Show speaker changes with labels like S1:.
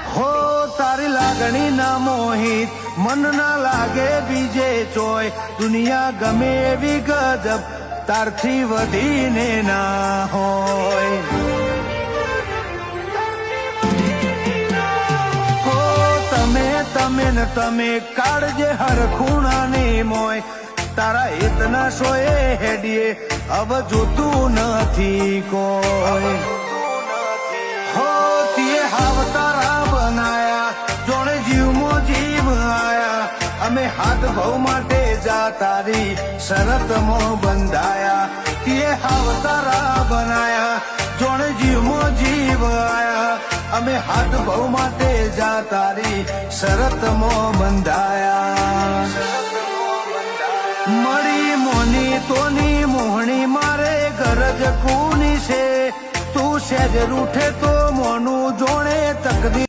S1: હો તારી લાગણી ના મોહિત મન ના લાગે બીજે ચોય દુનિયા ગમે એવી ગજબ તારથી વધીને ના હોય હો તમે કાળજે હર ખૂણાની મોય તારા હિતના સોએ હેડીએ હવે જોતું નથી કોઈ હો તીએ હાવ તારા બનાયા જોણે જીવમાં જીવ આયા અમે હાથ ભાવ માટે જા તારી શરતમાં બંધાયા તીએ હાવ તારા બનાયા જોણે જીવમાં જીવ આયા અમે હાથ ભાવ માટે જા તારી શરતમાં બંધાયા મળી મોની તોની મોહણી મારે ગરજ કુની છે તું સેજ રૂઠે તો મોનું જોણે તકદી